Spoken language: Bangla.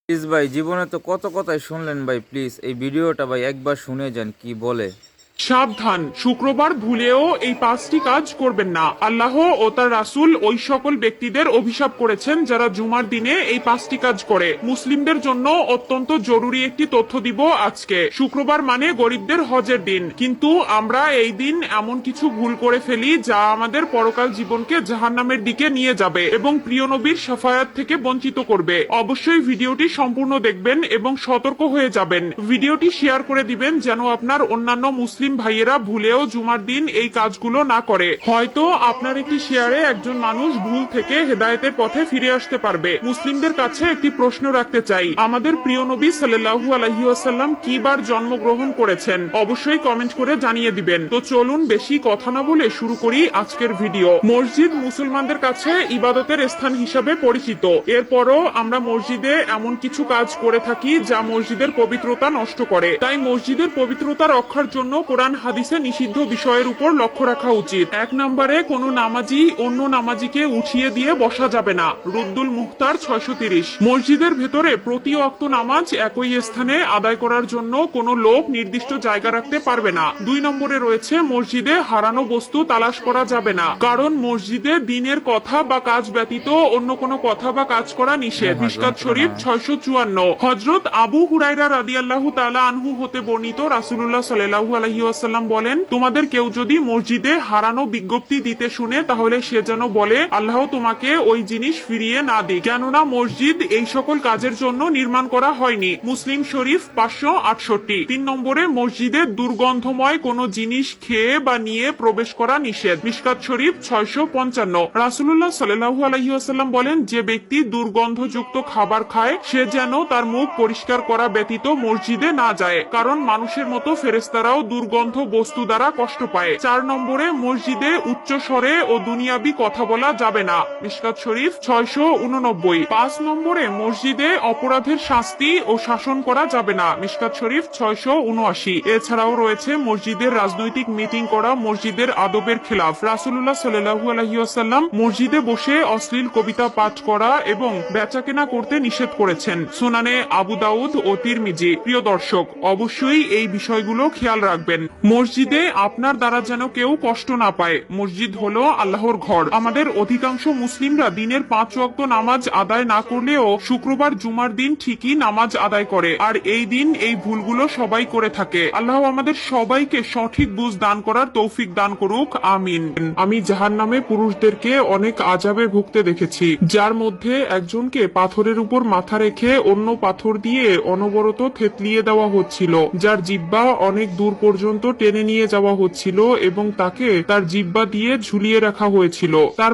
প্লিজ ভাই, জীবনে তো কত কথাই শুনলেন ভাই, প্লিজ এই ভিডিওটা ভাই একবার শুনে যান কি বলে। সাবধান, শুক্রবার ভুলেও এই 5টি কাজ করবেন না। আল্লাহ ও তার রাসূল ওই সকল ব্যক্তিদের অভিশাপ করেছেন যারা জুমার দিনে এই 5টি কাজ করে। মুসলিমদের জন্য অত্যন্ত জরুরি একটি তথ্য দিব আজকে। শুক্রবার মানে গরিবদের হজের দিন, কিন্তু আমরা এই দিন এমন কিছু ভুল করে ফেলি যা আমাদের পরকাল জীবনকে জাহান্নামের দিকে নিয়ে যাবে এবং প্রিয় নবীর শাফায়াত থেকে বঞ্চিত করবে। অবশ্যই ভিডিওটি সম্পূর্ণ দেখবেন এবং সতর্ক হয়ে যাবেন। ভিডিওটি শেয়ার করে দিবেন যেন আপনার অন্যান্য মুসলিম ভাইয়েরা ভুলেও জুমার দিন এই কাজগুলো না করে। হয়তো আপনার একটি শেয়ারে একজন মানুষ ভুল থেকে হেদায়েতের পথে ফিরে আসতে পারবে। মুসলিমদের কাছে একটি প্রশ্ন রাখতে চাই, আমাদের প্রিয় নবী সাল্লাল্লাহু আলাইহি ওয়াসাল্লাম কি বার জন্মগ্রহণ করেছেন? অবশ্যই কমেন্ট করে জানিয়ে দিবেন। তো চলুন বেশি কথা না বলে শুরু করি আজকের ভিডিও। মসজিদ মুসলমানদের কাছে ইবাদতের স্থান হিসাবে পরিচিত। এরপরও আমরা মসজিদে এমন কিছু কাজ করে থাকি যা মসজিদের পবিত্রতা নষ্ট করে। তাই মসজিদের পবিত্রতা রক্ষার জন্য কোরআন হাদিসে নিষিদ্ধ বিষয়ের উপর লক্ষ্য রাখা উচিত। 1 নম্বরে কোনো নামাজি অন্য নামাজিকে উঠিয়ে দিয়ে বসা যাবে না। রুদ্দুল মুখতার 630। মসজিদের ভেতরে প্রতি ওয়াক্ত নামাজ একই স্থানে আদায় করার জন্য কোনো লোক নির্দিষ্ট জায়গা রাখতে পারবে না। 2 নম্বরে রয়েছে মসজিদে হারানো বস্তু তালাশ করা যাবে না, কারণ মসজিদে দ্বীনের কথা বা কাজ ব্যতীত অন্য কোনো কথা বা কাজ করা নিষেধ। মিশকাত শরীফ 654। হযরত আবু হুরায়রা রাদিয়াল্লাহু তাআলা আনহু হতে বর্ণিত, রাসূলুল্লাহ সাল্লাল্লাহু আলাইহি ওয়াসাল্লাম বলেন, তোমাদের কেউ যদি মসজিদে হারানো বিজ্ঞপ্তি দিতে শুনে তাহলে সে যেন বলে, আল্লাহ তোমাকে ওই জিনিস ফিরিয়ে না দিক, কেননা মসজিদ এই সকল কাজের জন্য নির্মাণ করা হয়নি। মুসলিম শরীফ 568। 3 নম্বরে মসজিদে দুর্গন্ধময় কোনো জিনিস খেয়ে বা নিয়ে প্রবেশ করা নিষেধ। মিশকাত শরীফ 655। রাসূলুল্লাহ সাল্লাল্লাহু আলাইহি ওয়াসাল্লাম বলেন, যে ব্যক্তি দুর্গন্ধযুক্ত খাবার খায় সে যেন তার মুখ পরিষ্কার করা ব্যতীত মসজিদে না যায়, কারণ মানুষের মতো ফেরেশতারাও দুর্গন্ধ বস্তু দ্বারা কষ্ট পায়। 4 নম্বরে মসজিদে উচ্চ স্বরে ও দুনিয়াবি কথা বলা যাবে না। মিশকাত শরীফ 689। 5 নম্বরে মসজিদে অপরাধের শাস্তি ও শাসন করা যাবে না। মিশকাত শরীফ 679। এছাড়াও রয়েছে মসজিদের রাজনৈতিক মিটিং করা মসজিদের আদবের খেলাফ। রাসূলুল্লাহ সাল্লাল্লাহু আলাইহি ওয়াসাল্লাম মসজিদে বসে অশ্লীল কবিতা পাঠ করা এবং বেচাকেনা করতে নিষেধ করেছেন। সুনানে আবু দাউদ ও তিরমিজি। প্রিয় দর্শক, অবশ্যই এই বিষয়গুলো খেয়াল রাখবেন। মসজিদে আপনার দ্বারা যেন কেউ কষ্ট না পায়। মসজিদ হলো আল্লাহর ঘর। আমাদের অধিকাংশ মুসলিমরা দিনের 5 ওয়াক্ত নামাজ আদায় না করলেও শুক্রবার জুমার দিন ঠিকই নামাজ আদায় করে, আর এই দিন এই ভুলগুলো সবাই করে থাকে। আল্লাহ আমাদের সবাইকে সঠিক বুঝ দান করার তৌফিক দান করুক, আমিন। আমি জাহান্নামে পুরুষদেরকে অনেক আযাবে ভুগতে দেখেছি, যার মধ্যে একজনকে পাথরের উপর মাথা রেখে অন্য পাথর দিয়ে অনবরত থেতলিয়ে দেওয়া হচ্ছিল, যার জিহ্বা অনেক দূর পর্যন্ত টেনে নিয়ে যাওয়া হচ্ছিল এবং তাকে তার জিহ্বা দিয়ে ঝুলিয়ে রাখা হয়েছিল। তার